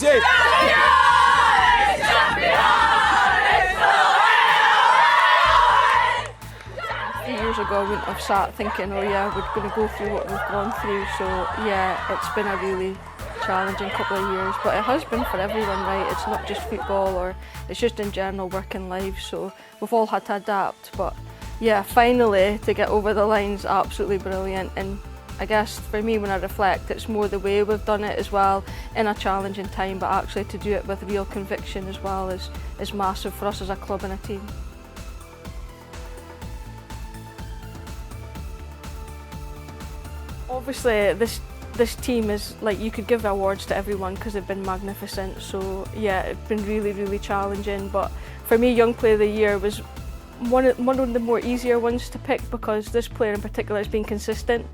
say? Years ago I wouldn't have sat thinking, oh yeah, we're going to go through what we've gone through, so yeah, it's been a really challenging couple of years, but it has been for everyone, right? It's not just football, or it's just in general working life, so we've all had to adapt, but yeah, finally to get over the line's absolutely brilliant. And I guess for me, when I reflect, it's more the way we've done it as well, in a challenging time, but actually to do it with real conviction as well is massive for us as a club and a team. Obviously this team is, like, you could give awards to everyone because they've been magnificent, so yeah, it's been really challenging, but for me Young Player of the Year was one of the more easier ones to pick, because this player in particular has been consistent,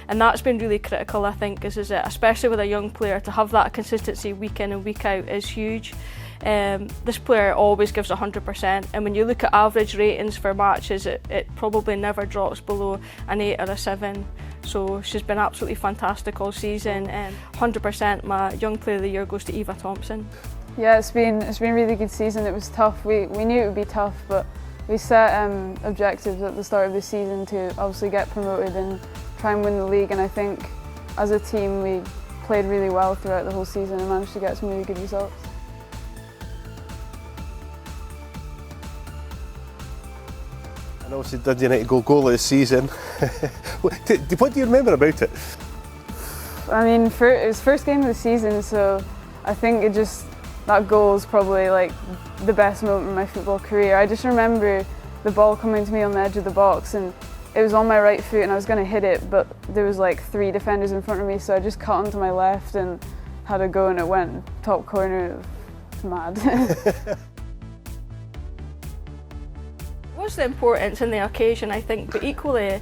and that's been really critical, I think, is it, especially with a young player, to have that consistency week in and week out is huge. This player always gives 100%, and when you look at average ratings for matches, it probably never drops below an 8 or a 7. So she's been absolutely fantastic all season, and 100% my Young Player of the Year goes to Eva Thompson. Yeah, it's been a really good season. It was tough. We knew it would be tough, but we set objectives at the start of the season to obviously get promoted and try and win the league, and I think as a team we played really well throughout the whole season and managed to get some really good results. And obviously Dundee United goal of the season. What do you remember about it? I mean, it was first game of the season, so I think that goal is probably like the best moment in my football career. I just remember the ball coming to me on the edge of the box, and it was on my right foot and I was going to hit it, but there was like 3 defenders in front of me, so I just cut onto my left and had a go, and it went top corner. It was mad. What's the importance in the occasion, I think, but equally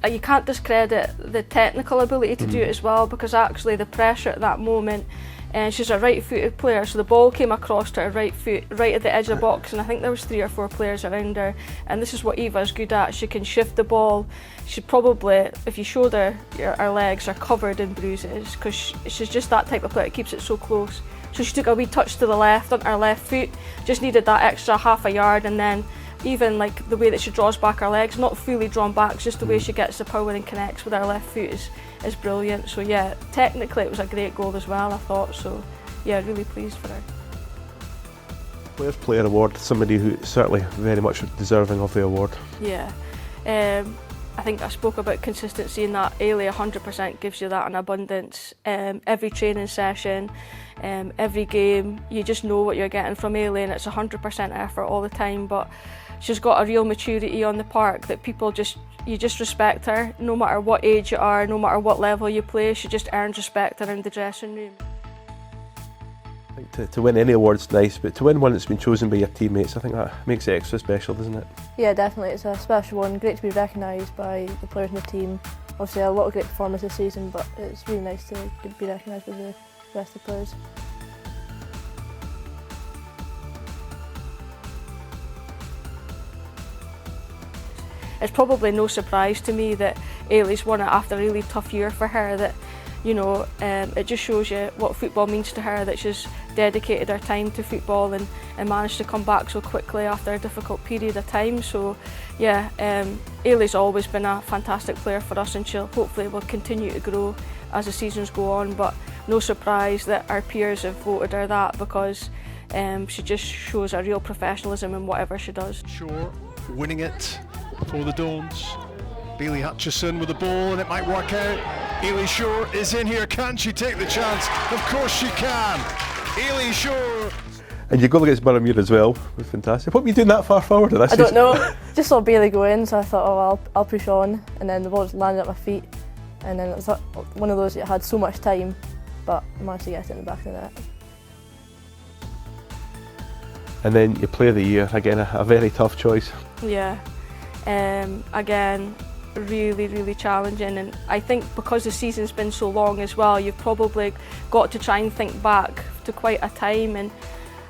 you can't discredit the technical ability to do it as well, because actually the pressure at that moment, and she's a right-footed player, so the ball came across to her right foot, right at the edge of the box, and I think there was 3 or 4 players around her, and this is what Eva's good at. She can shift the ball. She probably, if you showed her, her legs are covered in bruises, because she's just that type of player that keeps it so close. So she took a wee touch to the left on her left foot, just needed that extra half a yard, and then even like the way that she draws back her legs, not fully drawn back, just the way she gets the power and connects with her left foot is brilliant. So yeah, technically it was a great goal as well, I thought, so yeah, really pleased for her. Players Player Award, somebody who certainly very much deserving of the award. Yeah, I think I spoke about consistency in that. Ailey 100% gives you that in abundance. Every training session, every game, you just know what you're getting from Ailey, and it's 100% effort all the time, but she's got a real maturity on the park that you just respect her, no matter what age you are, no matter what level you play. She just earns respect around the dressing room. I think to win any award's nice, but to win one that's been chosen by your teammates, I think that makes it extra special, doesn't it? Yeah, definitely. It's a special one. Great to be recognised by the players in the team. Obviously a lot of great performances this season, but it's really nice to be recognised with the rest of the players. It's probably no surprise to me that Ailey's won it after a really tough year for her, that, you know, it just shows you what football means to her, that she's dedicated her time to football and managed to come back so quickly after a difficult period of time. So yeah, Ailey's always been a fantastic player for us, and she'll hopefully will continue to grow as the seasons go on, but no surprise that our peers have voted her that, because she just shows a real professionalism in whatever she does. Shaw winning it for the Dons. Bailey Hutchison with the ball, and it might work out. Ailey Shaw is in here. Can she take the chance? Of course she can. Ailey Shaw. And your goal against Boroughmuir as well was fantastic. What were you doing that far forward at this I don't know. Just saw Bailey go in, so I thought, oh, I'll push on, and then the ball just landed at my feet, and then it was one of those that had so much time, but I managed to get it in the back of the net. And then your Player of the Year, again a very tough choice. Yeah, again, really challenging, and I think because the season's been so long as well, you've probably got to try and think back to quite a time, and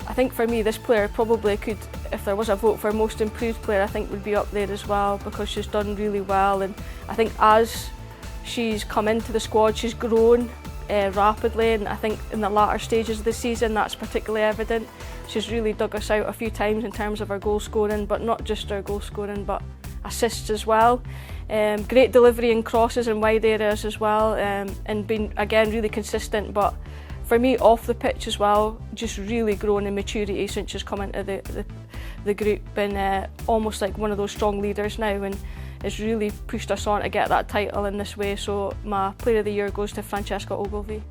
I think for me this player probably could, if there was a vote for most improved player, I think would be up there as well, because she's done really well, and I think as she's come into the squad she's grown rapidly, and I think in the latter stages of the season that's particularly evident. She's really dug us out a few times in terms of our goal scoring, but not just our goal scoring but assists as well. Great delivery in crosses and wide areas as well, and been again really consistent, but for me off the pitch as well, just really grown in maturity since she's come into the group, and almost like one of those strong leaders now, and has really pushed us on to get that title in this way. So my Player of the Year goes to Francesca Ogilvie.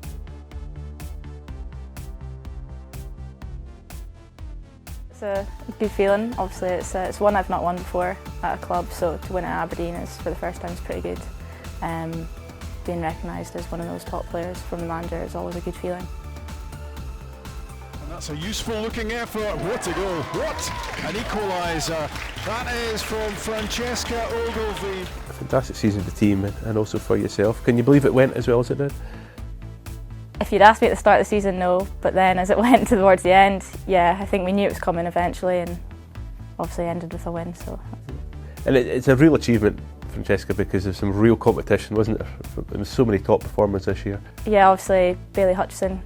It's a good feeling. Obviously it's one I've not won before at a club, so to win at Aberdeen is for the first time is pretty good. Being recognised as one of those top players from the manager is always a good feeling. And that's a useful looking effort. What a goal, what an equaliser. That is from Francesca Ogilvie. A fantastic season for the team and also for yourself. Can you believe it went as well as it did? If you'd asked me at the start of the season, no, but then as it went towards the end, yeah, I think we knew it was coming eventually, and obviously ended with a win. So. And it's a real achievement, Francesca, because there's some real competition, wasn't there? There was so many top performers this year. Yeah, obviously Bailey Hutchison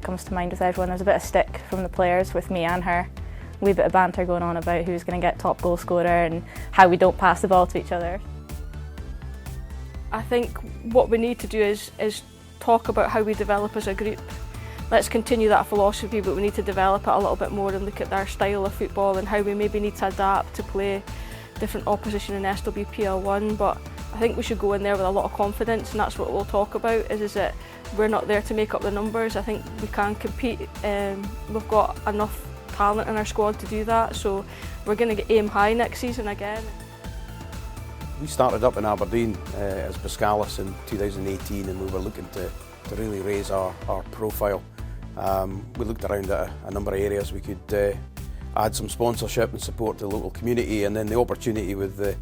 comes to mind with everyone. There was a bit of stick from the players with me and her. A wee bit of banter going on about who's going to get top goal scorer and how we don't pass the ball to each other. I think what we need to do is talk about how we develop as a group. Let's continue that philosophy, but we need to develop it a little bit more and look at our style of football and how we maybe need to adapt to play different opposition in SWPL 1. But I think we should go in there with a lot of confidence, and that's what we'll talk about, is that we're not there to make up the numbers. I think we can compete, we've got enough talent in our squad to do that, so we're going to aim high next season again. We started up in Aberdeen as Biscalis in 2018, and we were looking to really raise our profile. We looked around at a number of areas we could add some sponsorship and support to the local community, and then the opportunity with the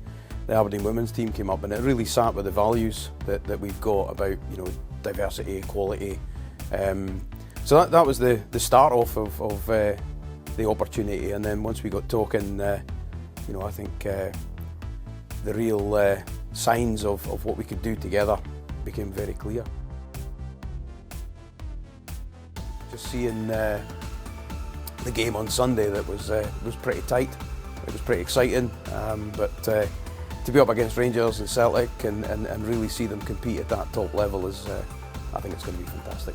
Aberdeen women's team came up, and it really sat with the values that we've got about, you know, diversity, equality. So that was the start off of the opportunity, and then once we got talking, you know, I think the real signs of what we could do together became very clear. Just seeing the game on Sunday, that was pretty tight. It was pretty exciting, but to be up against Rangers and Celtic and really see them compete at that top level is, I think it's going to be fantastic.